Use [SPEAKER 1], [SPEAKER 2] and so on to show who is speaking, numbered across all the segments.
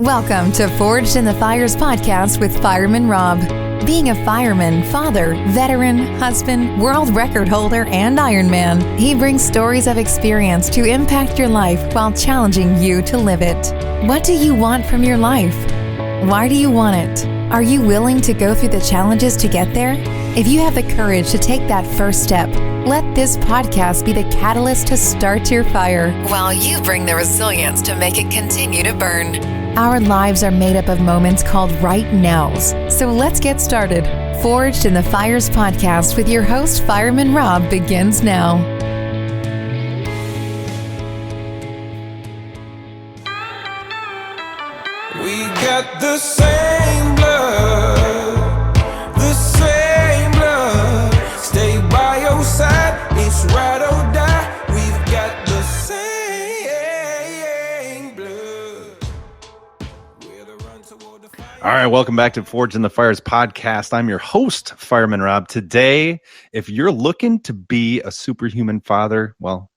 [SPEAKER 1] Welcome to Forged in the Fires podcast with Fireman Rob. Being a fireman, father, veteran, husband, world record holder, and Ironman, he brings stories of experience to impact your life while challenging you to live it. What do you want from your life? Why do you want it? Are you willing to go through the challenges to get there? If you have the courage to take that first step, let this podcast be the catalyst to start your fire while you bring the resilience to make it continue to burn. Our lives are made up of moments called right nows. So let's get started. Forged in the Fires podcast with your host, Fireman Rob, begins now.
[SPEAKER 2] We got the same blood, stay by your side, it's ride or die. We've got the same blood.
[SPEAKER 3] All right, welcome back to Forged in the Fires podcast. I'm your host, Fireman Rob. Today, if you're looking to be a superhuman father, well,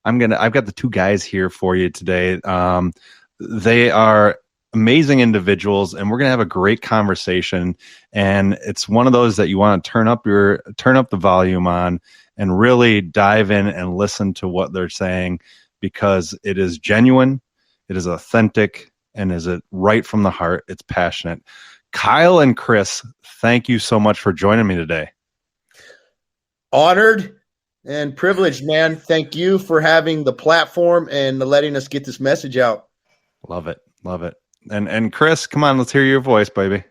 [SPEAKER 3] I've got the two guys here for you today. They are amazing individuals, and we're going to have a great conversation. And it's one of those that you want to turn up the volume on and really dive in and listen to what they're saying, because it is genuine, it is authentic, and is it right from the heart. It's passionate. Kyle and Chris, thank you so much for joining me today.
[SPEAKER 4] Honored and privileged, man. Thank you for having the platform and letting us get this message out.
[SPEAKER 3] Love it. And Chris, come on, let's hear your voice, baby.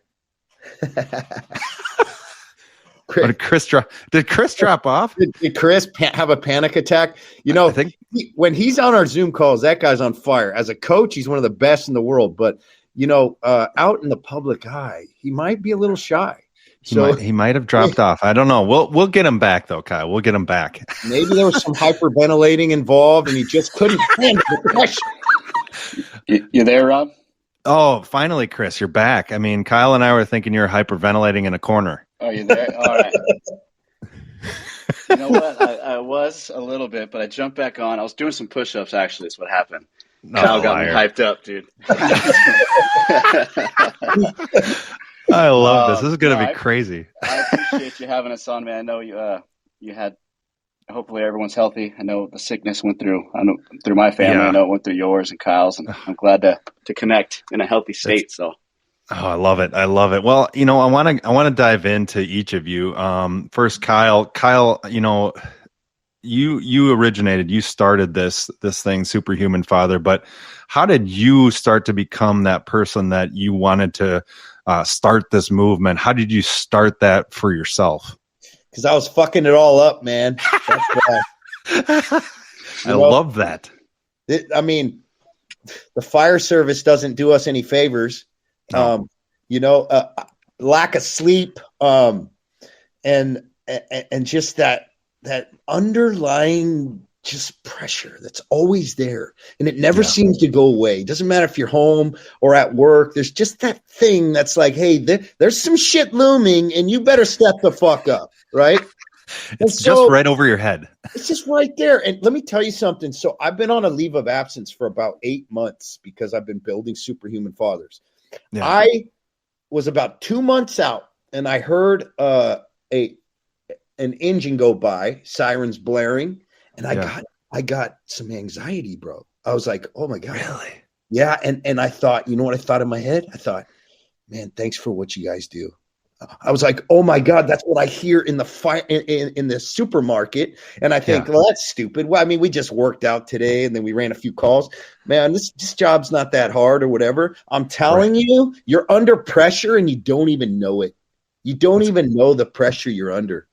[SPEAKER 3] Did Chris drop off?
[SPEAKER 4] Did Chris have a panic attack? You know, when he's on our Zoom calls, that guy's on fire. As a coach, he's one of the best in the world. But, you know, out in the public eye, he might be a little shy.
[SPEAKER 3] He might have dropped off. I don't know. We'll get him back, though, Kyle. We'll get him back.
[SPEAKER 4] Maybe there was some hyperventilating involved, and he just couldn't handle the pressure.
[SPEAKER 5] You there, Rob?
[SPEAKER 3] Oh, finally, Chris, you're back. I mean, Kyle and I were thinking you were hyperventilating in a corner.
[SPEAKER 5] Oh, you there? All right. You know what? I was a little bit, but I jumped back on. I was doing some push-ups, actually, is what happened. Kyle got me hyped up, dude.
[SPEAKER 3] I love this. This is going to be crazy.
[SPEAKER 5] I appreciate you having us on, man. I know you had. Hopefully everyone's healthy. I know the sickness went through my family. Yeah. I know it went through yours and Kyle's, and I'm glad to connect in a healthy state.
[SPEAKER 3] I love it. Well, you know, I want to dive into each of you. First, Kyle, you know, you started this thing, Superhuman Father, but how did you start to become that person that you wanted to start this movement? How did you start that for yourself?
[SPEAKER 4] Because I was fucking it all up, man. That's why.
[SPEAKER 3] I love that.
[SPEAKER 4] I mean, the fire service doesn't do us any favors.
[SPEAKER 3] No.
[SPEAKER 4] Lack of sleep, and just that underlying just pressure that's always there, and it never seems to go away. It doesn't matter if you're home or at work. There's just that thing that's like, hey, there's some shit looming, and you better step the fuck up, right?
[SPEAKER 3] It's just right over your head.
[SPEAKER 4] It's just right there. And let me tell you something. So I've been on a leave of absence for about 8 months because I've been building Superhuman Fathers. Yeah. I was about 2 months out, and I heard an engine go by, sirens blaring. And I got some anxiety, bro. I was like, oh my God.
[SPEAKER 3] Really?
[SPEAKER 4] Yeah. And I thought, you know what I thought in my head? I thought, man, thanks for what you guys do. I was like, oh my God, that's what I hear in the in the supermarket. And I think, well, that's stupid. Well, I mean, we just worked out today and then we ran a few calls. Man, this job's not that hard or whatever. I'm telling you, you're under pressure and you don't even know it. You don't even know the pressure you're under.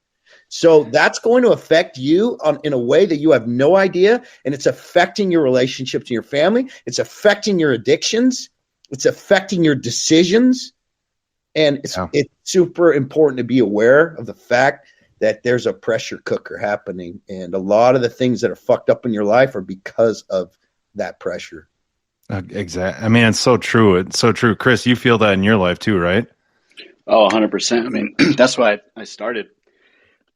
[SPEAKER 4] So that's going to affect you in a way that you have no idea, and it's affecting your relationships to your family. It's affecting your addictions. It's affecting your decisions, and it's super important to be aware of the fact that there's a pressure cooker happening, and a lot of the things that are fucked up in your life are because of that pressure.
[SPEAKER 3] Exactly. I mean, it's so true. It's so true. Chris, you feel that in your life too, right?
[SPEAKER 5] Oh, 100%. I mean, that's why I started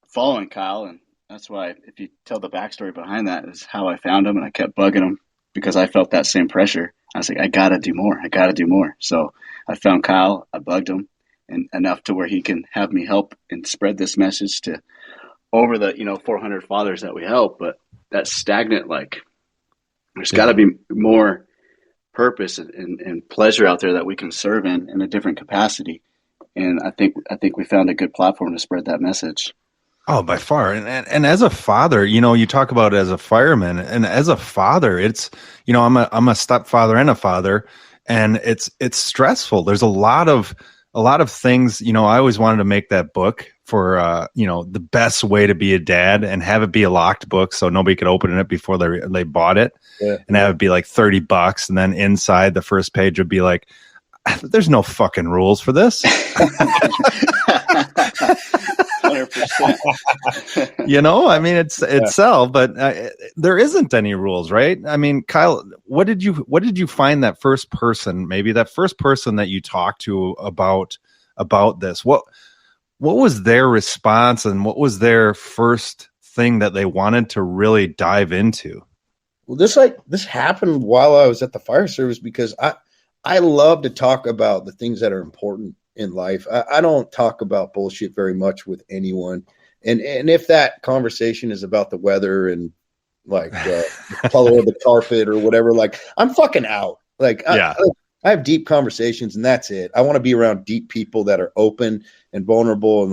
[SPEAKER 5] following Kyle, and that's why, if you tell the backstory behind that, is how I found him, and I kept bugging him because I felt that same pressure. I was like, I got to do more. I got to do more. So I found Kyle. I bugged him and enough to where he can have me help and spread this message to over the, 400 fathers that we help. But that's stagnant. Like there's got to be more purpose and pleasure out there that we can serve in a different capacity. And I think we found a good platform to spread that message.
[SPEAKER 3] Oh, by far. And as a father, you talk about as a fireman, and as a father, it's, I'm a stepfather and a father, and it's stressful. There's a lot of things, I always wanted to make that book for, the best way to be a dad and have it be a locked book so nobody could open it before they bought it. Yeah. And have it be like $30. And then inside the first page would be like, there's no fucking rules for this.
[SPEAKER 5] 100%.
[SPEAKER 3] I mean, it's sell, but there isn't any rules, right? I mean, Kyle, what did you find that first person that you talked to about this? What was their response, and what was their first thing that they wanted to really dive into?
[SPEAKER 4] Well, this happened while I was at the fire service, because I love to talk about the things that are important in life. I don't talk about bullshit very much with anyone. And if that conversation is about the weather and like the color of the carpet or whatever, like I'm fucking out. Like I have deep conversations, and that's it. I want to be around deep people that are open and vulnerable,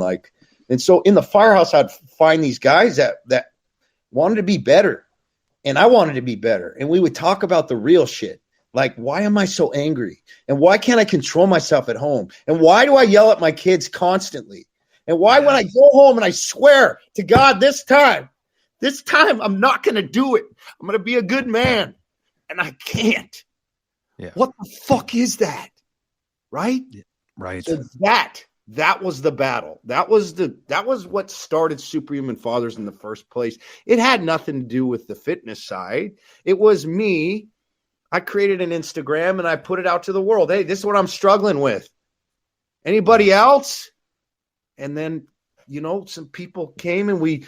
[SPEAKER 4] and so in the firehouse, I'd find these guys that wanted to be better, and I wanted to be better, and we would talk about the real shit. Like, why am I so angry? And why can't I control myself at home? And why do I yell at my kids constantly? And why, when I go home and I swear to God, this time, I'm not going to do it. I'm going to be a good man. And I can't.
[SPEAKER 3] Yeah.
[SPEAKER 4] What the fuck is that? Right?
[SPEAKER 3] Yeah. Right.
[SPEAKER 4] So that was the battle. That was what started Superhuman Fathers in the first place. It had nothing to do with the fitness side. It was me. I created an Instagram and I put it out to the world. Hey, this is what I'm struggling with. Anybody else? And then, some people came and we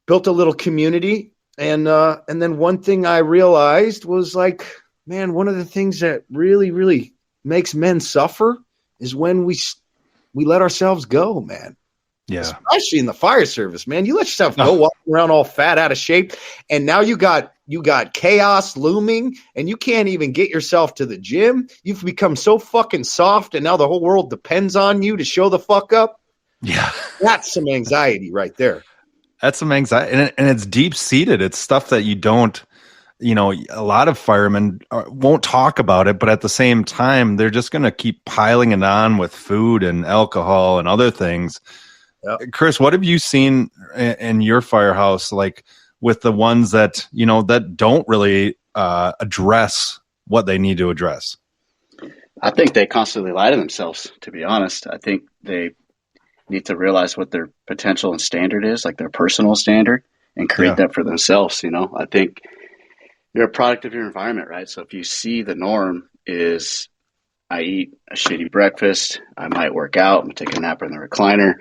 [SPEAKER 4] built a little community. And then one thing I realized was like, man, one of the things that really, really makes men suffer is when we let ourselves go, man.
[SPEAKER 3] Yeah.
[SPEAKER 4] Especially in the fire service, man. You let yourself go walking around all fat, out of shape, and now you got chaos looming, and you can't even get yourself to the gym. You've become so fucking soft, and now the whole world depends on you to show the fuck up.
[SPEAKER 3] Yeah.
[SPEAKER 4] That's some anxiety right there.
[SPEAKER 3] That's some anxiety, and it's deep-seated. It's stuff that you don't, a lot of firemen won't talk about it, but at the same time, they're just going to keep piling it on with food and alcohol and other things. Yep. Chris, what have you seen in your firehouse, like with the ones that, that don't really address what they need to address?
[SPEAKER 5] I think they constantly lie to themselves, to be honest. I think they need to realize what their potential and standard is, like their personal standard, and create that for themselves. I think you're a product of your environment, right? So if you see the norm is I eat a shitty breakfast, I might work out, I'm going to take a nap in the recliner,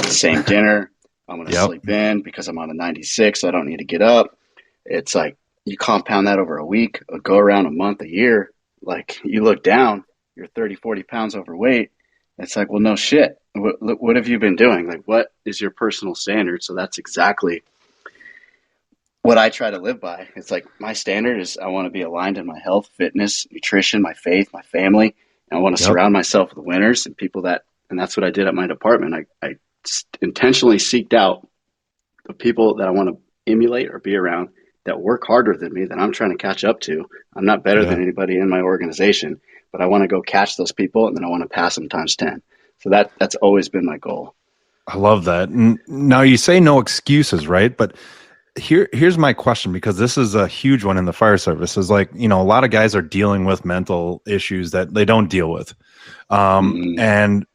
[SPEAKER 5] same dinner, I'm going to sleep in because I'm on a 96, so I don't need to get up. It's like you compound that over a week, go around a month, a year, like you look down, you're 30, 40 pounds overweight. It's like, well, no shit. What have you been doing? Like, what is your personal standard? So that's exactly what I try to live by. It's like my standard is I want to be aligned in my health, fitness, nutrition, my faith, my family. And I want to surround myself with winners and people and that's what I did at my department. I intentionally seeked out the people that I want to emulate or be around that work harder than me, that I'm trying to catch up to. I'm not better than anybody in my organization, but I want to go catch those people, and then I want to pass them times 10. So that's always been my goal.
[SPEAKER 3] I love that. And now you say no excuses, right? But here's my question, because this is a huge one in the fire service, is like, a lot of guys are dealing with mental issues that they don't deal with. And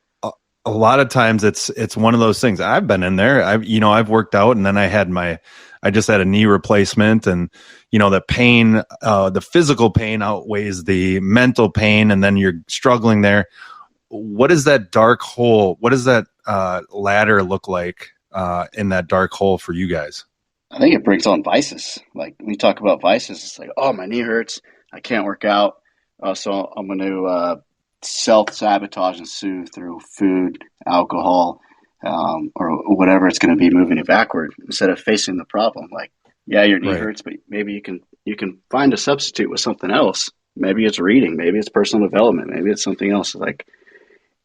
[SPEAKER 3] a lot of times it's one of those things. I've been in there. I've worked out, and then I just had a knee replacement, and the pain, the physical pain outweighs the mental pain, and then you're struggling there. What is that dark hole? What does that ladder look like in that dark hole for you guys?
[SPEAKER 5] I think it brings on vices. Like when you talk about vices, it's like, oh, my knee hurts, I can't work out, So I'm going to self-sabotage and soothe through food, alcohol, or whatever it's going to be moving you backward instead of facing the problem. Like, yeah, your knee hurts, but maybe you can find a substitute with something else. Maybe it's reading, maybe it's personal development, maybe it's something else. Like,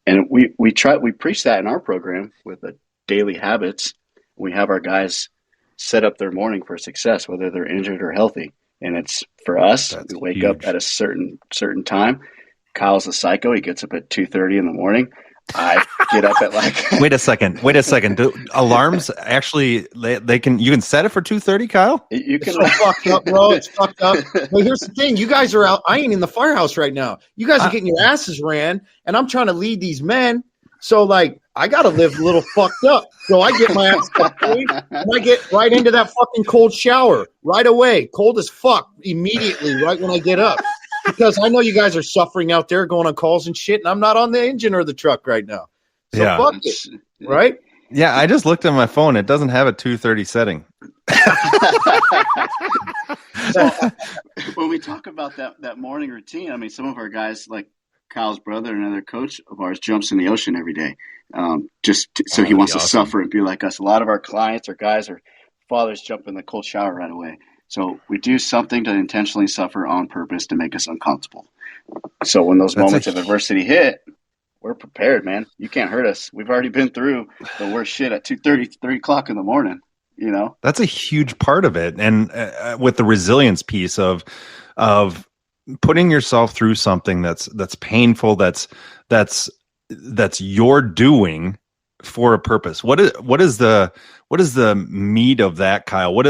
[SPEAKER 5] and we preach that in our program with the daily habits. We have our guys set up their morning for success, whether they're injured or healthy. And it's for us, we wake up at a certain time. Kyle's a psycho. He gets up at 2:30 in the morning. I get up at like.
[SPEAKER 3] Wait a second. Do alarms actually? You can set it for 2:30, Kyle.
[SPEAKER 5] You can.
[SPEAKER 4] It's so fucked up, bro. It's fucked up. But here's the thing: you guys are out. I ain't in the firehouse right now. You guys are getting your asses ran, and I'm trying to lead these men. So like, I gotta live a little fucked up. So I get my ass fucked, and I get right into that fucking cold shower right away, cold as fuck, immediately, right when I get up. Because I know you guys are suffering out there going on calls and shit, and I'm not on the engine or the truck right now. So fuck it, right?
[SPEAKER 3] Yeah, I just looked at my phone. It doesn't have a 2:30 setting.
[SPEAKER 5] So, when we talk about that morning routine, I mean, some of our guys, like Kyle's brother, another coach of ours, jumps in the ocean every day, so he wants to suffer and be like us. A lot of our clients or guys or fathers jump in the cold shower right away. So we do something to intentionally suffer on purpose to make us uncomfortable. So when those moments of adversity hit, we're prepared, man. You can't hurt us. We've already been through the worst shit at 2:30, 3 o'clock in the morning, you know?
[SPEAKER 3] That's a huge part of it. And with the resilience piece of putting yourself through something that's painful, that's your doing for a purpose. What is the meat of that, Kyle?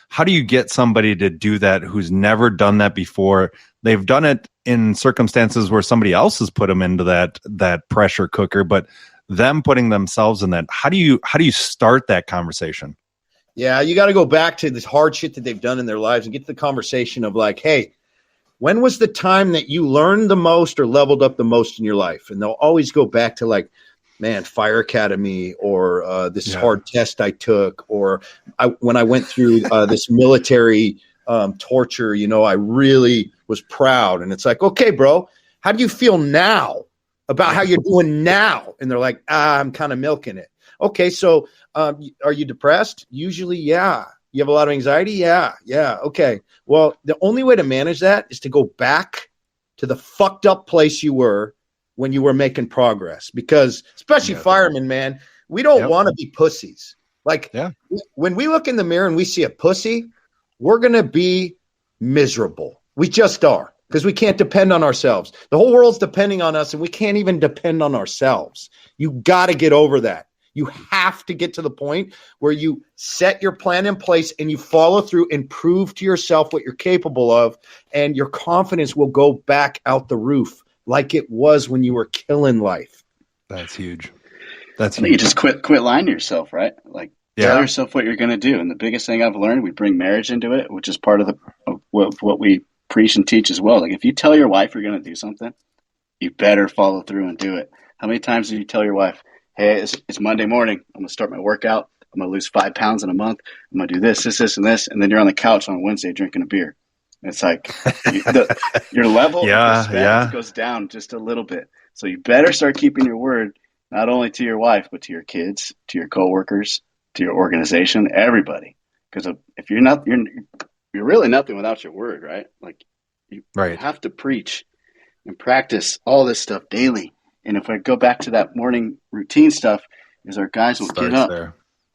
[SPEAKER 3] How do you get somebody to do that who's never done that before? They've done it in circumstances where somebody else has put them into that pressure cooker, but them putting themselves in that. How do you start that conversation?
[SPEAKER 4] Yeah, you got to go back to this hard shit that they've done in their lives and get to the conversation of like, hey, when was the time that you learned the most or leveled up the most in your life? And they'll always go back to like, man, Fire Academy, or this hard test I took, or when I went through this military torture, I really was proud. And it's like, okay, bro, how do you feel now about how you're doing now? And they're like, I'm kind of milking it. Okay, so are you depressed? Usually, yeah. You have a lot of anxiety? Yeah. Okay. Well, the only way to manage that is to go back to the fucked up place you were when you were making progress, because especially firemen, man, we don't want to be pussies. Like when we look in the mirror and we see a pussy, we're going to be miserable. We just are, because we can't depend on ourselves. The whole world's depending on us and we can't even depend on ourselves. You got to get over that. You have to get to the point where you set your plan in place and you follow through and prove to yourself what you're capable of, and your confidence will go back out the roof like it was when you were killing life.
[SPEAKER 3] That's huge.
[SPEAKER 5] I think you just quit lying to yourself, right? Like tell yourself what you're going to do. And the biggest thing I've learned, we bring marriage into it, which is part of what we preach and teach as well. Like if you tell your wife you're going to do something, you better follow through and do it. How many times do you tell your wife, hey, it's Monday morning, I'm going to start my workout, I'm going to lose 5 pounds in a month, I'm going to do this, and this, and then you're on the couch on Wednesday drinking a beer. It's like your level of respect goes down just a little bit. So you better start keeping your word, not only to your wife, but to your kids, to your coworkers, to your organization, everybody. Because if you're not, you're really nothing without your word, right? Like you have to preach and practice all this stuff daily. And if I go back to that morning routine stuff, is our guys will get up.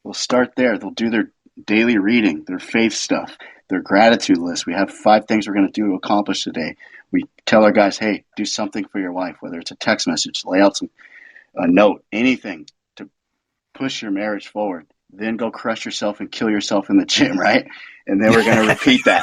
[SPEAKER 5] They'll start there. They'll do their daily reading, their faith stuff, their gratitude list. We have 5 things we're going to do to accomplish today. We tell our guys, hey, do something for your wife, whether it's a text message, lay out a note, anything to push your marriage forward. Then go crush yourself and kill yourself in the gym, right? And then we're going to repeat that.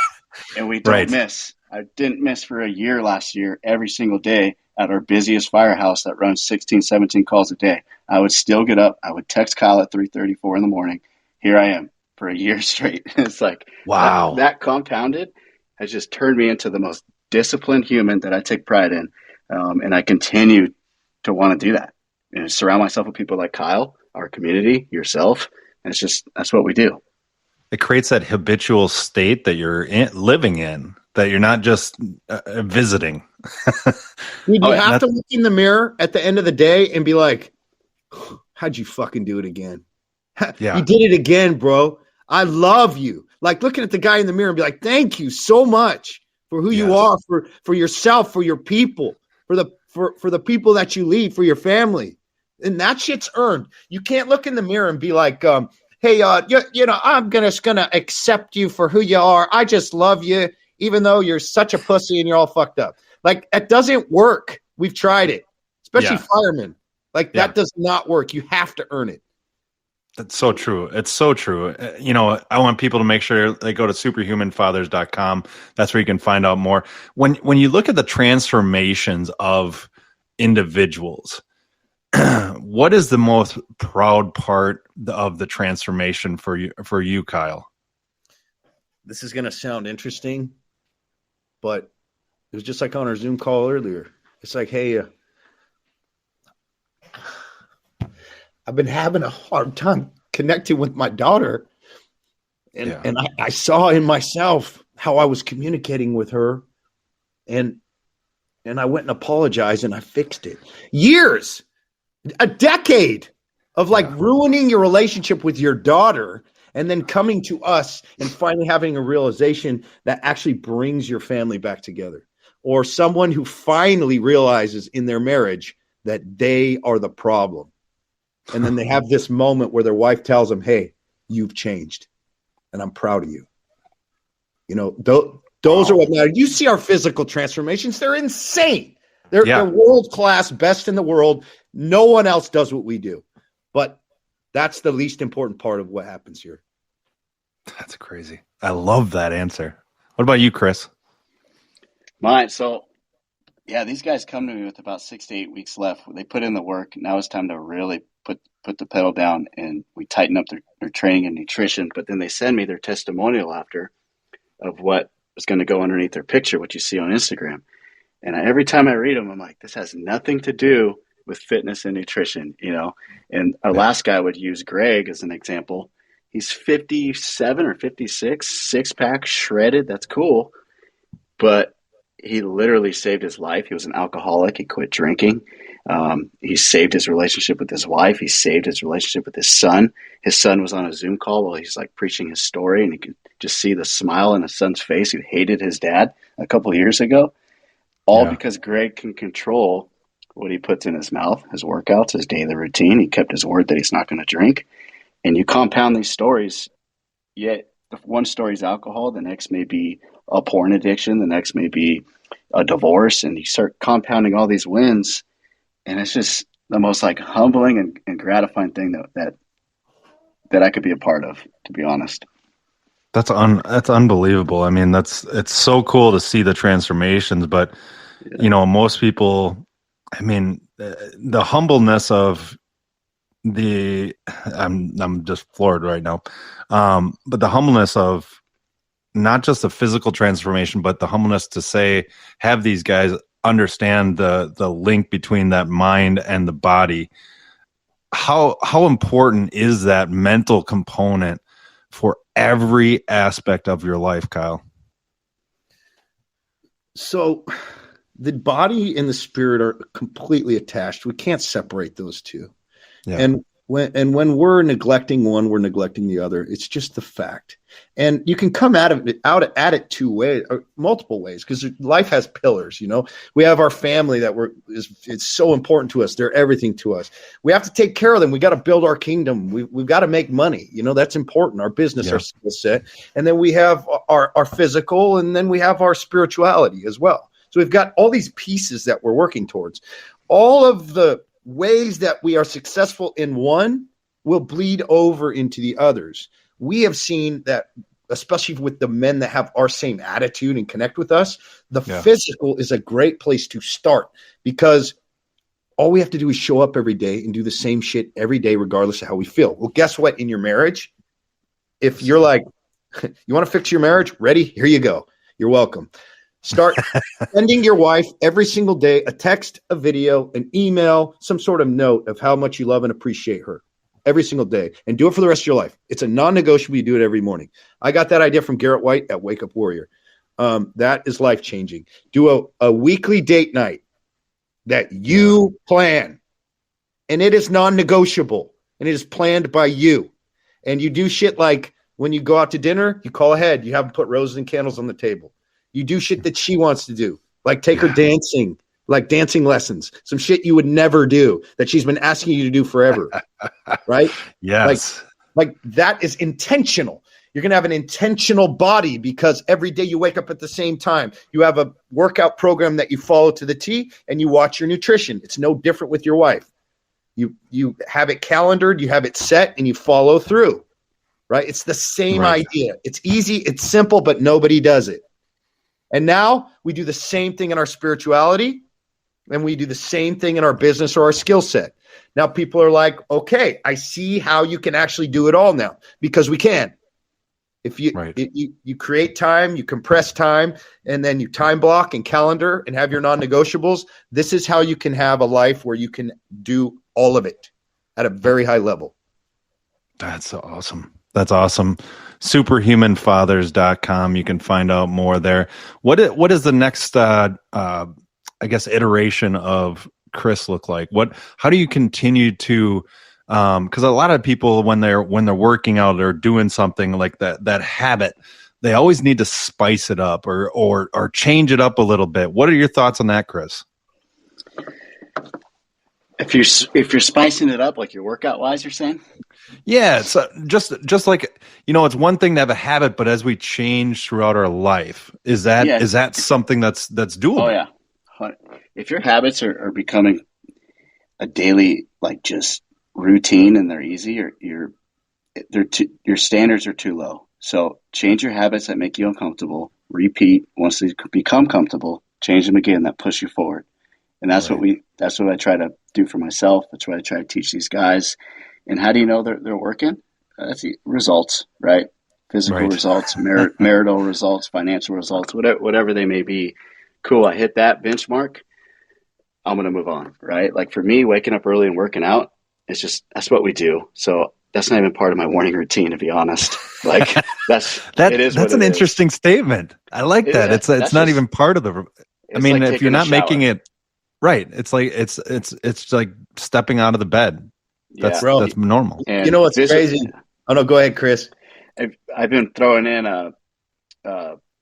[SPEAKER 5] And we don't miss. I didn't miss for a year last year, every single day at our busiest firehouse that runs 16, 17 calls a day. I would still get up. I would text Kyle at 3:34 in the morning. Here I am for a year straight. It's like, wow, that compounded has just turned me into the most disciplined human that I take pride in. And I continue to want to do that and surround myself with people like Kyle, our community, yourself. And that's what we do.
[SPEAKER 3] It creates that habitual state that you're living in, that you're not just visiting.
[SPEAKER 4] Dude, you have to look in the mirror at the end of the day and be like, how'd you fucking do it again?
[SPEAKER 3] Yeah.
[SPEAKER 4] You did it again, bro. I love you. Like looking at the guy in the mirror and be like, thank you so much for who you are, for yourself, for your people, for the people that you lead, for your family. And that shit's earned. You can't look in the mirror and be like, hey, I'm gonna accept you for who you are. I just love you, even though you're such a pussy and you're all fucked up. Like, that doesn't work. We've tried it, especially firemen. Like, that does not work. You have to earn it.
[SPEAKER 3] That's so true. It's so true. I want people to make sure they go to superhumanfathers.com. That's where you can find out more. When you look at the transformations of individuals, what is the most proud part of the transformation for you, Kyle?
[SPEAKER 4] This is going to sound interesting, but it was just like on our Zoom call earlier. It's like, hey, I've been having a hard time connecting with my daughter. And I saw in myself how I was communicating with her. And I went and apologized and I fixed it. Years, a decade of ruining your relationship with your daughter and then coming to us and finally having a realization that actually brings your family back together. Or someone who finally realizes in their marriage that they are the problem. And then they have this moment where their wife tells them, hey, you've changed and I'm proud of you. Those are what matter. You see our physical transformations. They're insane. They're world-class, best in the world. No one else does what we do. But that's the least important part of what happens here.
[SPEAKER 3] That's crazy. I love that answer. What about you, Chris?
[SPEAKER 5] Mine. So, these guys come to me with about 6 to 8 weeks left. They put in the work. Now it's time to really put the pedal down, and we tighten up their training and nutrition. But then they send me their testimonial after of what is going to go underneath their picture, what you see on Instagram. And every time I read them, I'm like, this has nothing to do with fitness and nutrition, And our last guy would use Greg as an example. He's 57 or 56, six-pack, shredded. That's cool. But he literally saved his life. He was an alcoholic. He quit drinking. He saved his relationship with his wife. He saved his relationship with his son. His son was on a Zoom call while he's preaching his story, and you could just see the smile on his son's face who hated his dad a couple of years ago. All because Greg can control what he puts in his mouth, his workouts, his daily routine. He kept his word that he's not going to drink. And you compound these stories, yet one story is alcohol, the next may be a porn addiction, the next may be a divorce, and you start compounding all these wins, and it's just the most humbling and gratifying thing that I could be a part of, to be honest.
[SPEAKER 3] That's unbelievable. I mean, it's so cool to see the transformations, but most people, I mean, the humbleness of I'm just floored right now. But the humbleness of not just the physical transformation, but the humbleness to have these guys understand the link between that mind and the body. How important is that mental component for every aspect of your life, Kyle?
[SPEAKER 4] So the body and the spirit are completely attached. We can't separate those two. Yeah. And when we're neglecting one, we're neglecting the other. It's just the fact. And you can come at it two ways, or multiple ways, because life has pillars. We have our family that it's so important to us. They're everything to us. We have to take care of them. We got to build our kingdom. We've got to make money. That's important. Our business, our skill set, and then we have our physical, and then we have our spirituality as well. So we've got all these pieces that we're working towards. All of the ways that we are successful in one will bleed over into the others. We have seen that, especially with the men that have our same attitude and connect with us, the physical is a great place to start, because all we have to do is show up every day and do the same shit every day, regardless of how we feel. Well, guess what? In your marriage, if you're like, you want to fix your marriage? Ready? Here you go. You're welcome. Start sending your wife every single day a text, a video, an email, some sort of note of how much you love and appreciate her every single day, and do it for the rest of your life. It's a non-negotiable. You do it every morning. I got that idea from Garrett White at Wake Up Warrior. That is life-changing. Do a weekly date night that you plan, and it is non-negotiable, and it is planned by you. And you do shit like when you go out to dinner, you call ahead. You have them put roses and candles on the table. You do shit that she wants to do, like take her dancing, like dancing lessons, some shit you would never do that she's been asking you to do forever, right?
[SPEAKER 3] Yes.
[SPEAKER 4] Like that is intentional. You're going to have an intentional body because every day you wake up at the same time. You have a workout program that you follow to the T, and you watch your nutrition. It's no different with your wife. You have it calendared, you have it set, and you follow through, right? It's the same idea. It's easy, it's simple, but nobody does it. And now we do the same thing in our spirituality, and we do the same thing in our business or our skill set. Now people are like, okay, I see how you can actually do it all now, because we can. If you you create time, you compress time, and then you time block and calendar and have your non-negotiables, this is how you can have a life where you can do all of it at a very high level.
[SPEAKER 3] That's so awesome. That's awesome. Superhumanfathers.com. You can find out more there. What is the next I guess iteration of Chris look like? How do you continue to because a lot of people when they're working out or doing something like that habit, they always need to spice it up or change it up a little bit. What are your thoughts on that, Chris?
[SPEAKER 5] If you're spicing it up, like your workout wise, you're saying?
[SPEAKER 3] Yeah, it's just like, it's one thing to have a habit, but as we change throughout our life, is that something that's doable?
[SPEAKER 5] Oh yeah. If your habits are becoming a daily, like just routine, and they're easy, or your standards are too low. So change your habits that make you uncomfortable. Repeat once they become comfortable. Change them again that push you forward. And that's what I try to do for myself. That's what I try to teach these guys. And how do you know they're working? That's the results, right? Physical results, marital results, financial results, whatever they may be. Cool. I hit that benchmark. I'm going to move on, right? Like for me, waking up early and working out, that's what we do. So that's not even part of my morning routine, to be honest. Like that's an interesting
[SPEAKER 3] statement. I like that. It's not even part of the. I mean, like if you're not making it right, it's like it's like stepping out of the bed. That's normal.
[SPEAKER 4] And you know what's crazy? Oh no, go ahead, Chris.
[SPEAKER 5] I've been throwing in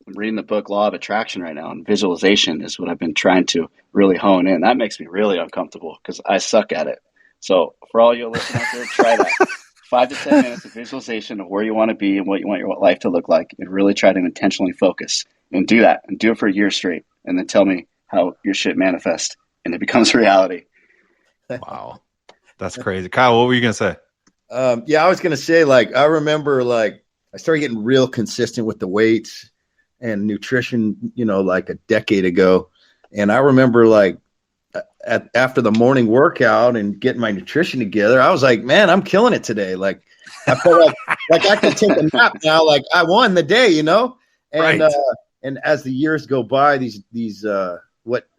[SPEAKER 5] I'm reading the book Law of Attraction right now, and visualization is what I've been trying to really hone in. That makes me really uncomfortable because I suck at it. So for all you listeners out there, try that. 5 to 10 minutes of visualization of where you want to be and what you want your life to look like, and really try to intentionally focus and do that, and do it for a year straight, and then tell me how your shit manifests and it becomes reality.
[SPEAKER 3] Wow. That's crazy. Kyle, what were you going to say?
[SPEAKER 4] I was going to say, I remember, I started getting real consistent with the weights and nutrition, like a decade ago. And I remember, after the morning workout and getting my nutrition together, I was like, man, I'm killing it today. Like, I felt like I could take a nap now. Like, I won the day, And, and as the years go by, these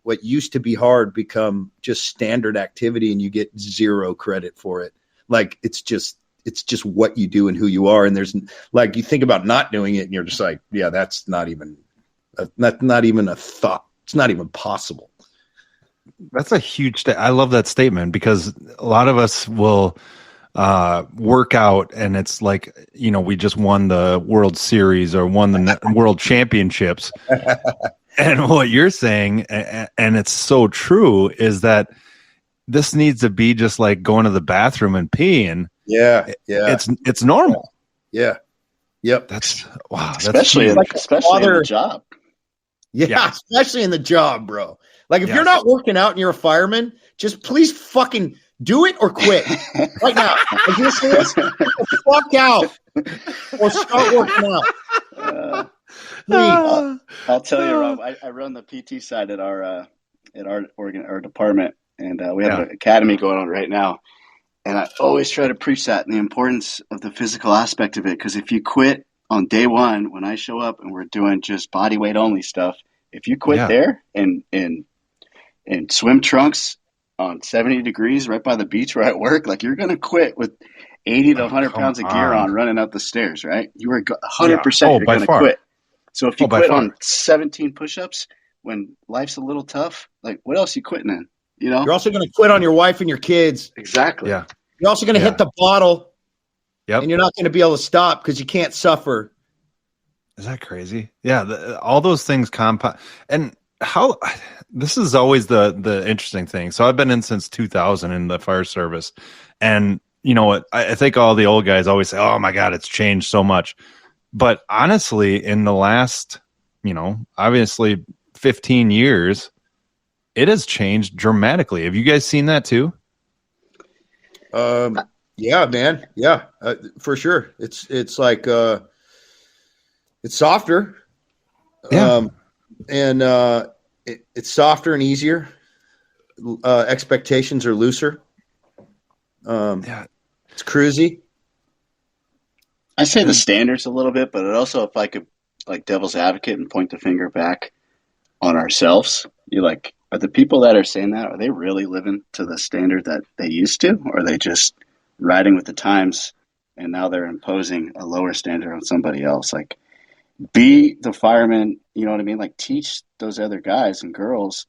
[SPEAKER 4] what used to be hard become just standard activity, and you get zero credit for it. Like it's just what you do and who you are. And there's you think about not doing it and you're just like, yeah, that's not even a thought. It's not even possible.
[SPEAKER 3] That's a huge I love that statement, because a lot of us will work out and it's like, we just won the World Series or won the World Championships. And what you're saying, and it's so true, is that this needs to be just like going to the bathroom and peeing.
[SPEAKER 4] Yeah.
[SPEAKER 3] It's normal.
[SPEAKER 4] Yeah. Yep.
[SPEAKER 5] Especially in the job.
[SPEAKER 4] Yeah, especially in the job, bro. Like if you're not working out and you're a fireman, just please fucking do it or quit right now. Like you listen to this, fuck out or start working out.
[SPEAKER 5] I'll tell you, Rob. I run the PT side at our department, and we have an academy going on right now. And I always try to preach that and the importance of the physical aspect of it. Because if you quit on day one, when I show up and we're doing just body weight only stuff, if you quit there and swim trunks on 70 degrees right by the beach where I work, like you're going to quit with 80 to 100 pounds of gear on running up the stairs, right? You are 100% you're going to quit. So if you
[SPEAKER 3] by
[SPEAKER 5] quit
[SPEAKER 3] far.
[SPEAKER 5] on 17 push-ups when life's a little tough, like what else are you quitting in? You know?
[SPEAKER 4] You're also going to quit on your wife and your kids.
[SPEAKER 5] Exactly.
[SPEAKER 3] Yeah.
[SPEAKER 4] You're also going to
[SPEAKER 3] Yeah.
[SPEAKER 4] hit the bottle.
[SPEAKER 3] Yep.
[SPEAKER 4] And you're not going to be able to stop because you can't suffer.
[SPEAKER 3] Is that crazy? Yeah, all those things compound. And how this is always the interesting thing. So I've been in since 2000 in the fire service, and you know what? I think all the old guys always say, "Oh my God, it's changed so much." But honestly, in the last, obviously 15 years, it has changed dramatically. Have you guys seen that too?
[SPEAKER 4] Yeah, man. Yeah, for sure. It's like it's softer.
[SPEAKER 3] Yeah.
[SPEAKER 4] And it's softer and easier. Expectations are looser.
[SPEAKER 3] Yeah.
[SPEAKER 4] It's cruisy.
[SPEAKER 5] I say the standards a little bit, but it also, if I could, like devil's advocate and point the finger back on ourselves, you like, are the people that are saying that, are they really living to the standard that they used to, or are they just riding with the times and now they're imposing a lower standard on somebody else? Like, be the fireman, you know what I mean? Like, teach those other guys and girls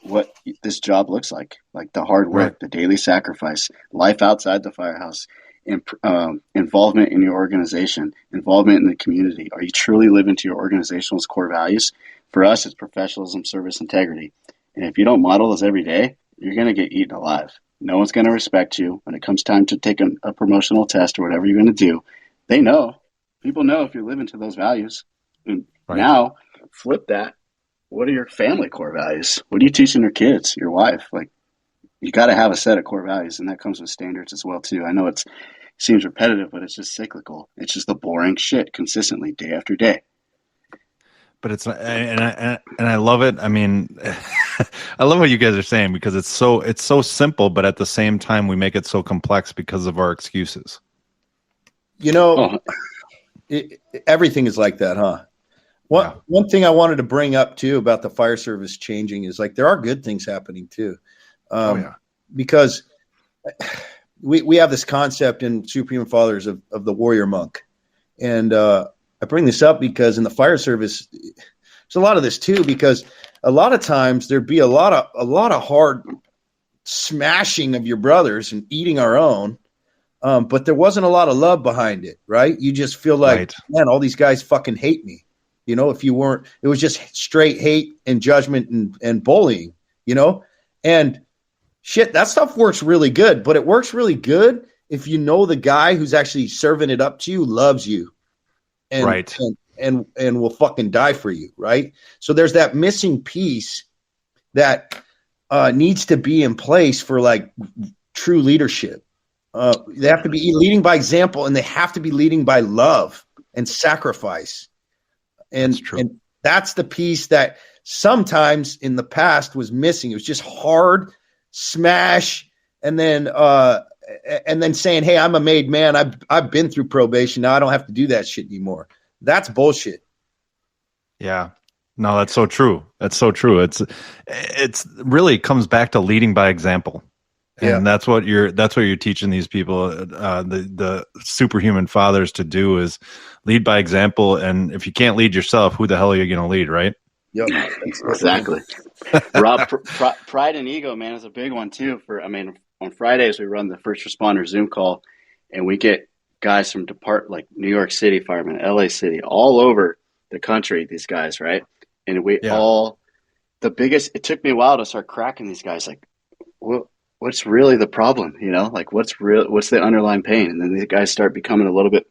[SPEAKER 5] what this job looks like the hard work,
[SPEAKER 3] Right.
[SPEAKER 5] the daily sacrifice, life outside the firehouse, involvement in your organization, involvement in the community. Are you truly living to your organizational's core values? For us, it's professionalism, service, integrity. And if you don't model those every day, you're going to get eaten alive. No one's going to respect you when it comes time to take a promotional test or whatever you're going to do. They know. People know if you're living to those values. And
[SPEAKER 3] Right.
[SPEAKER 5] now, flip that. What are your family core values? What are you teaching your kids, your wife? Like, you got to have a set of core values, and that comes with standards as well too. I know it seems repetitive, but it's just cyclical. It's just the boring shit consistently, day after day.
[SPEAKER 3] But it's and I love it. I mean, I love what you guys are saying because it's so simple, but at the same time, we make it so complex because of our excuses.
[SPEAKER 4] Everything is like that, huh? One thing I wanted to bring up too about the fire service changing is like there are good things happening too, because we have this concept in Superhuman Fathers of the warrior monk, and I bring this up because in the fire service, there's a lot of this too. Because a lot of times there'd be a lot of hard smashing of your brothers and eating our own, but there wasn't a lot of love behind it, right? You just feel like,
[SPEAKER 3] Right.
[SPEAKER 4] Man, all these guys fucking hate me. If you weren't, it was just straight hate and judgment and bullying, and shit, that stuff works really good, but it works really good if you know the guy who's actually serving it up to you loves you and,
[SPEAKER 3] Right.
[SPEAKER 4] and will fucking die for you. Right. So there's that missing piece that needs to be in place for like true leadership. They have to be leading by example, and they have to be leading by love and sacrifice. And
[SPEAKER 3] That's true.
[SPEAKER 4] And that's the piece that sometimes in the past was missing. It was just hard smash, and then saying, "Hey, I'm a made man. I've been through probation. Now I don't have to do that shit anymore." That's bullshit.
[SPEAKER 3] Yeah. No, that's so true. That's so true. It's really comes back to leading by example. And that's what you're teaching these people, the superhuman fathers to do is lead by example. And if you can't lead yourself, who the hell are you going to lead, right?
[SPEAKER 4] Yep.
[SPEAKER 5] Exactly. Rob, pride and ego, man, is a big one too. On Fridays we run the first responder Zoom call, and we get guys from like New York City firemen, LA City, all over the country. These guys, right? And it took me a while to start cracking these guys. Like, what's really the problem? Like what's the underlying pain? And then the guys start becoming a little bit,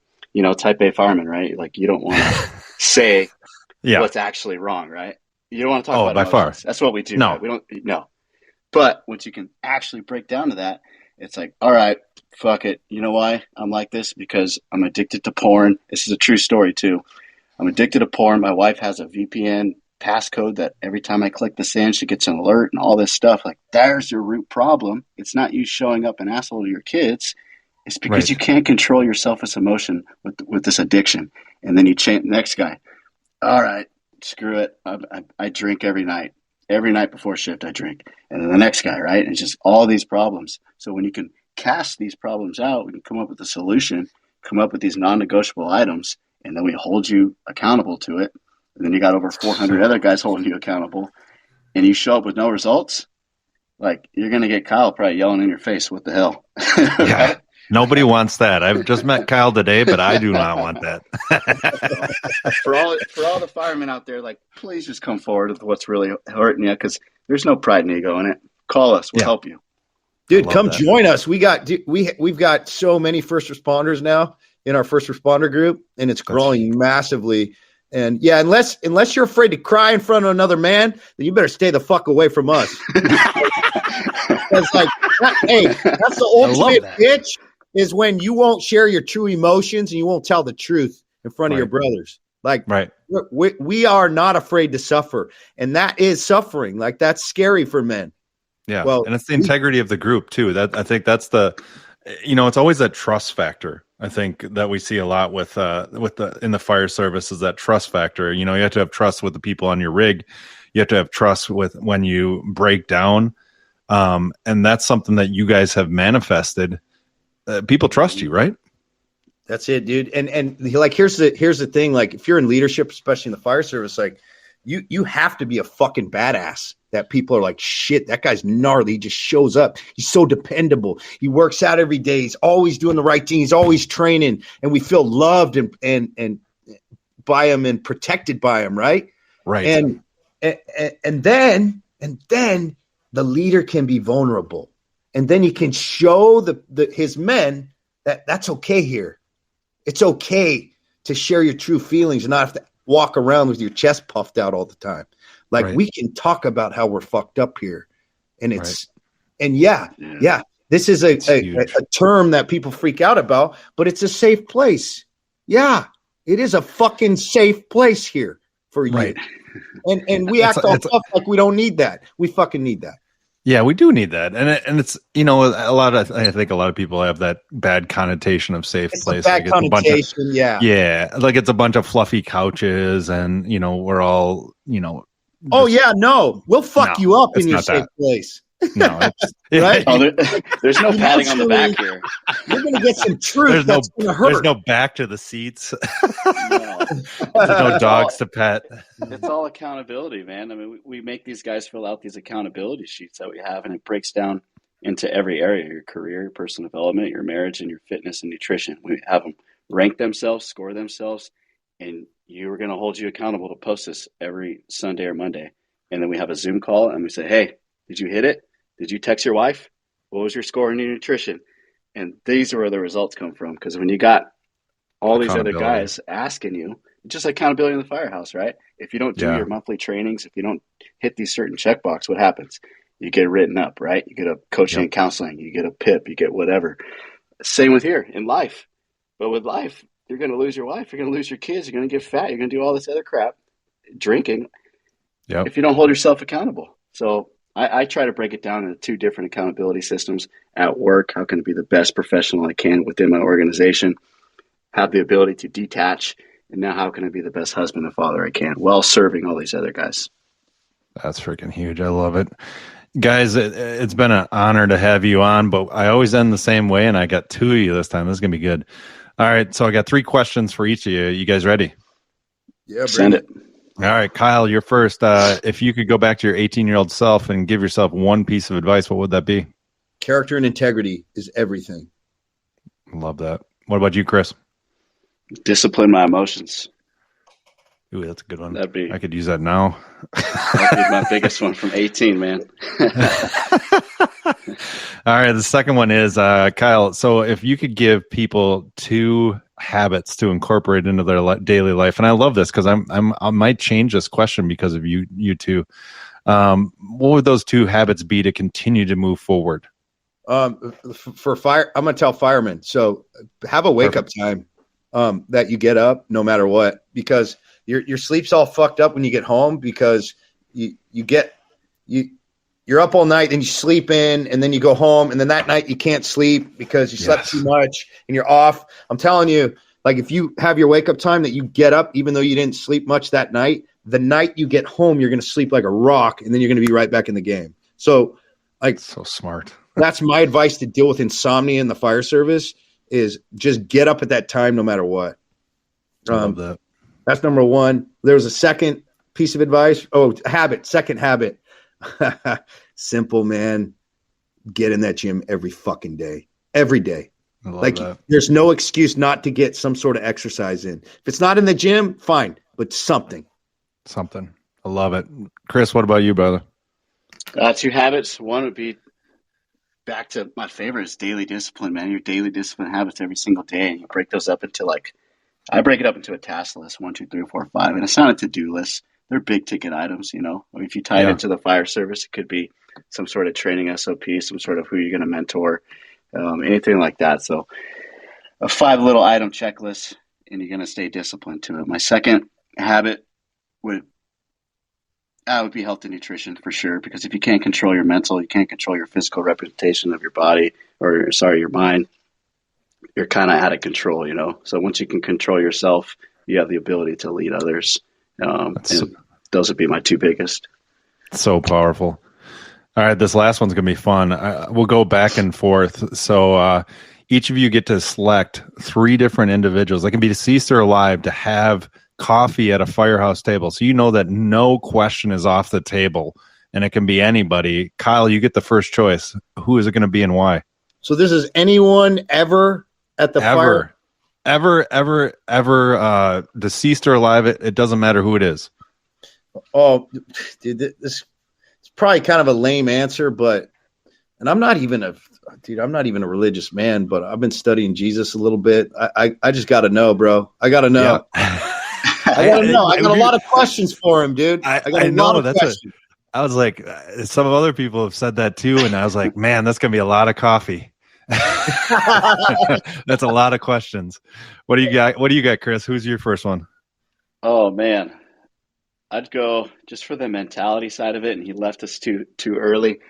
[SPEAKER 5] type A fireman, right? Like you don't want to say what's actually wrong, right? You don't want to talk about
[SPEAKER 3] by
[SPEAKER 5] emotions.
[SPEAKER 3] far.
[SPEAKER 5] That's what we do.
[SPEAKER 3] No.
[SPEAKER 5] Right? We don't. No. But once you can actually break down to that, it's like, all right, fuck it. You know why I'm like this? Because I'm addicted to porn. This is a true story too. I'm addicted to porn. My wife has a VPN passcode that every time I click the sand, she gets an alert and all this stuff. Like, there's your root problem. It's not you showing up an asshole to your kids. It's because you can't control your selfish emotion with this addiction. And then you change the next guy. All right, screw it. I drink every night. Every night before shift, I drink. And then the next guy, right? And it's just all these problems. So when you can cast these problems out, we can come up with a solution, come up with these non-negotiable items, and then we hold you accountable to it. and then you got over 400 other guys holding you accountable, and you show up with no results, like you're going to get Kyle probably yelling in your face, what the hell?
[SPEAKER 3] Yeah. Nobody wants that. I've just met Kyle today, but I do not want that.
[SPEAKER 5] for all the firemen out there, like, please just come forward with what's really hurting you, because there's no pride and ego in it. Call us. We'll help you.
[SPEAKER 4] Dude, come join us. We've got so many first responders now in our first responder group, and it's growing massively. And yeah, unless you're afraid to cry in front of another man, then you better stay the fuck away from us. That's like, hey, that's the ultimate bitch, is when you won't share your true emotions and you won't tell the truth in front of your brothers. Like, we are not afraid to suffer, and that is suffering. Like, that's scary for men.
[SPEAKER 3] Yeah. Well, and it's the integrity of the group too. That I think that's it's always that trust factor. I think that we see a lot with in the fire service, is that trust factor. You have to have trust with the people on your rig. You have to have trust with when you break down. And that's something that you guys have manifested. People trust you, right?
[SPEAKER 4] That's it, dude. And like, here's the thing. Like, if you're in leadership, especially in the fire service, like you have to be a fucking badass. That people are like, shit, that guy's gnarly. He just shows up. He's so dependable. He works out every day. He's always doing the right thing. He's always training, and we feel loved and by him and protected by him, right?
[SPEAKER 3] Right.
[SPEAKER 4] And then the leader can be vulnerable, and then he can show his men that that's okay here. It's okay to share your true feelings and not have to walk around with your chest puffed out all the time. Like, we can talk about how we're fucked up here. And it's, and this is a term that people freak out about, but it's a safe place. Yeah, it is a fucking safe place here for you. Right. And we act all tough like we don't need that. We fucking need that.
[SPEAKER 3] Yeah, we do need that. And it's, I think a lot of people have that bad connotation of safe place.
[SPEAKER 4] Bad connotation,
[SPEAKER 3] yeah. Like, it's a bunch of fluffy couches and, we're all,
[SPEAKER 4] oh yeah, no, we'll fuck you up in your safe place.
[SPEAKER 3] No,
[SPEAKER 4] right?
[SPEAKER 5] There's no patting on the back here.
[SPEAKER 4] You're gonna get some truth. That's gonna hurt.
[SPEAKER 3] There's no back to the seats. There's no dogs to pet.
[SPEAKER 5] It's all accountability, man. I mean, we make these guys fill out these accountability sheets that we have, and it breaks down into every area: your career, your personal development, your marriage, and your fitness and nutrition. We have them rank themselves, score themselves, and we're going to hold you accountable to post this every Sunday or Monday. And then we have a Zoom call and we say, hey, did you hit it? Did you text your wife? What was your score in your nutrition? And these are where the results come from. Because when you got all these other guys asking you, just like accountability in the firehouse, right? If you don't do your monthly trainings, if you don't hit these certain checkbox, what happens? You get written up, right? You get a coaching and counseling, you get a PIP, you get whatever. Same with here in life. But with life, you're going to lose your wife. You're going to lose your kids. You're going to get fat. You're going to do all this other crap, drinking, if you don't hold yourself accountable. So I try to break it down into two different accountability systems. At work, how can I be the best professional I can within my organization, have the ability to detach, and now how can I be the best husband and father I can while serving all these other guys?
[SPEAKER 3] That's freaking huge. I love it. Guys, it's been an honor to have you on, but I always end the same way, and I got two of you this time. This is going to be good. All right, so I got 3 questions for each of you. You guys ready?
[SPEAKER 4] Yeah,
[SPEAKER 5] send it.
[SPEAKER 3] All right, Kyle, you're first. If you could go back to your 18-year-old self and give yourself one piece of advice, what would that be?
[SPEAKER 4] Character and integrity is everything.
[SPEAKER 3] Love that. What about you, Chris?
[SPEAKER 5] Discipline my emotions.
[SPEAKER 3] Ooh, that's a good one.
[SPEAKER 5] That'd be.
[SPEAKER 3] I could use that now.
[SPEAKER 5] That'd be my biggest one from 18, man.
[SPEAKER 3] All right, the second one is Kyle. So, if you could give people 2 habits to incorporate into their daily life, and I love this because I might change this question because of you two. What would those 2 habits be to continue to move forward?
[SPEAKER 4] For fire, I'm gonna tell firemen. So, have a wake up time that you get up no matter what, because your sleep's all fucked up when you get home, because you're up all night and you sleep in, and then you go home, and then that night you can't sleep because you slept too much and you're off. I'm telling you, like, if you have your wake up time that you get up, even though you didn't sleep much that night, the night you get home, you're going to sleep like a rock, and then you're going to be right back in the game. So, like,
[SPEAKER 3] so smart.
[SPEAKER 4] That's my advice to deal with insomnia in the fire service, is just get up at that time no matter what.
[SPEAKER 3] I love that.
[SPEAKER 4] That's number one. There was a second piece of advice. Second habit. Simple, man. Get in that gym every fucking day. Every day. Like that. There's no excuse not to get some sort of exercise in. If it's not in the gym, fine, but something.
[SPEAKER 3] Something. I love it. Chris, what about you, brother?
[SPEAKER 5] 2 habits. One would be back to my favorite is daily discipline, man. Your daily discipline habits every single day. And you break those up into I break it up into a task list, 1, 2, 3, 4, 5. And it's not a to-do list. They're big ticket items, you know. If you tie it into the fire service, it could be some sort of training SOP, some sort of who you're going to mentor, anything like that. So a 5 little item checklist, and you're going to stay disciplined to it. My second habit would be health and nutrition for sure, because if you can't control your mental, you can't control your physical representation of your body, your mind, you're kind of out of control, you know. So once you can control yourself, you have the ability to lead others. And those would be my 2 biggest.
[SPEAKER 3] So powerful. All right, this last one's going to be fun. We'll go back and forth. So each of you get to select 3 different individuals. They can be deceased or alive to have coffee at a firehouse table. So you know that no question is off the table, and it can be anybody. Kyle, you get the first choice. Who is it going to be and why?
[SPEAKER 4] So this is anyone ever at the fire?
[SPEAKER 3] Ever, deceased or alive, it doesn't matter who it is.
[SPEAKER 4] Oh, dude, this is probably kind of a lame answer, and I'm not even a religious man, but I've been studying Jesus a little bit. I just got to know, bro. I got to know. Yeah. I got to know. I got a lot of questions for him, dude. I got a lot of questions.
[SPEAKER 3] I was like, some of other people have said that too, and I was like, man, that's going to be a lot of coffee. That's a lot of questions. What do you got, Chris? Who's your first one?
[SPEAKER 5] Oh, man. I'd go just for the mentality side of it, and he left us too early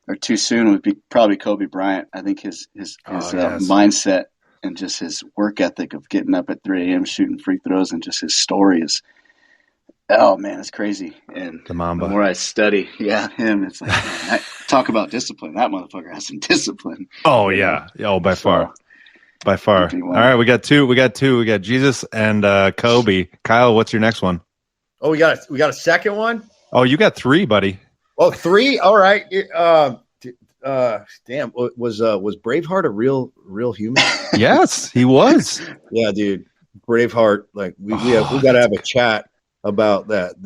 [SPEAKER 5] or too soon, would be probably Kobe Bryant. I think his mindset and just his work ethic of getting up at 3 a.m., shooting free throws, and just his story is, oh, man, it's crazy. And the Mamba. The more I study, him, it's like, man, talk about discipline. That motherfucker has some discipline.
[SPEAKER 3] Oh, yeah. Oh, by far. By far. All right, we got two. We got Jesus and Kobe. Kyle, what's your next one?
[SPEAKER 4] Oh, we got a second one?
[SPEAKER 3] Oh, you got 3, buddy.
[SPEAKER 4] Oh, 3? All right. Damn. Was Braveheart a real human?
[SPEAKER 3] Yes, he was.
[SPEAKER 4] Yeah, dude. Braveheart. Like we got to have a chat about that.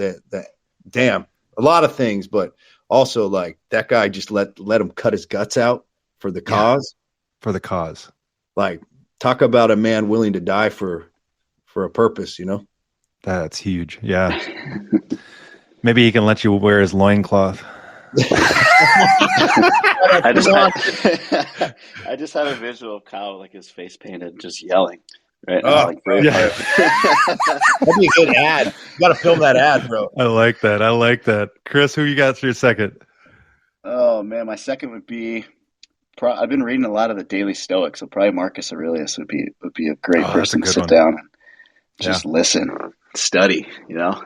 [SPEAKER 4] Damn. A lot of things, but also like that guy just let him cut his guts out for the cause.
[SPEAKER 3] For the cause.
[SPEAKER 4] Like, talk about a man willing to die for a purpose, you know?
[SPEAKER 3] That's huge. Yeah. Maybe he can let you wear his loincloth.
[SPEAKER 5] I just had a visual of Kyle, like his face painted, just yelling. Right now, like
[SPEAKER 4] That'd be a good ad. You got to film that ad, bro.
[SPEAKER 3] I like that. Chris, who you got for your second?
[SPEAKER 5] Oh man, my second would be. I've been reading a lot of the Daily Stoics, so probably Marcus Aurelius would be a great person to sit down and just listen, study. You know.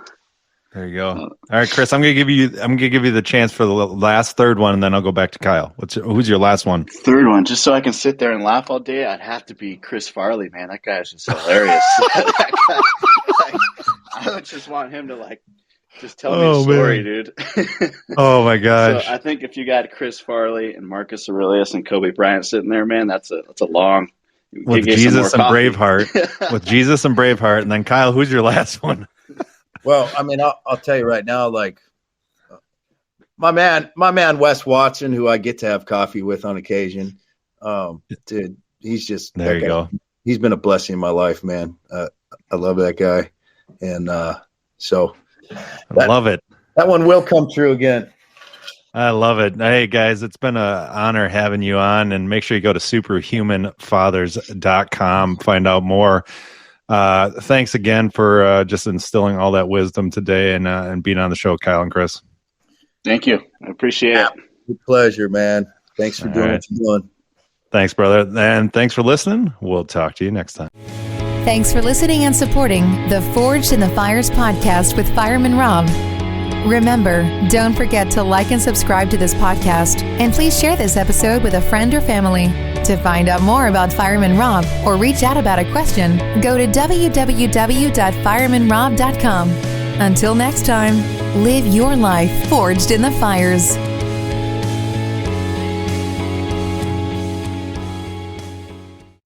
[SPEAKER 3] There you go. All right, Chris, I'm gonna give you the chance for the last third one, and then I'll go back to Kyle. Who's your last one?
[SPEAKER 5] Third one, just so I can sit there and laugh all day. I'd have to be Chris Farley, man. That guy is just hilarious. I would just want him to just tell me a story, dude.
[SPEAKER 3] Oh my gosh!
[SPEAKER 5] So I think if you got Chris Farley and Marcus Aurelius and Kobe Bryant sitting there, man, that's a long.
[SPEAKER 3] With Jesus and Braveheart, with Jesus and Braveheart, and then Kyle, who's your last one?
[SPEAKER 4] Well, I mean, I'll tell you right now, like my man Wes Watson, who I get to have coffee with on occasion, dude, he's just
[SPEAKER 3] there. You go.
[SPEAKER 4] He's been a blessing in my life, man. I love that guy, and so
[SPEAKER 3] I love it.
[SPEAKER 4] That one will come true again.
[SPEAKER 3] I love it. Hey guys, it's been an honor having you on, and make sure you go to superhumanfathers.com, find out more. Thanks again for just instilling all that wisdom today and being on the show, Kyle and Chris.
[SPEAKER 5] Thank you. I appreciate it.
[SPEAKER 4] Good pleasure, man. Thanks for doing what you're doing.
[SPEAKER 3] Thanks, brother. And thanks for listening. We'll talk to you next time.
[SPEAKER 1] Thanks for listening and supporting the Forged in the Fires podcast with Fireman Rob. Remember, don't forget to like and subscribe to this podcast, and please share this episode with a friend or family. To find out more about Fireman Rob or reach out about a question, go to www.firemanrob.com. Until next time, live your life forged in the fires.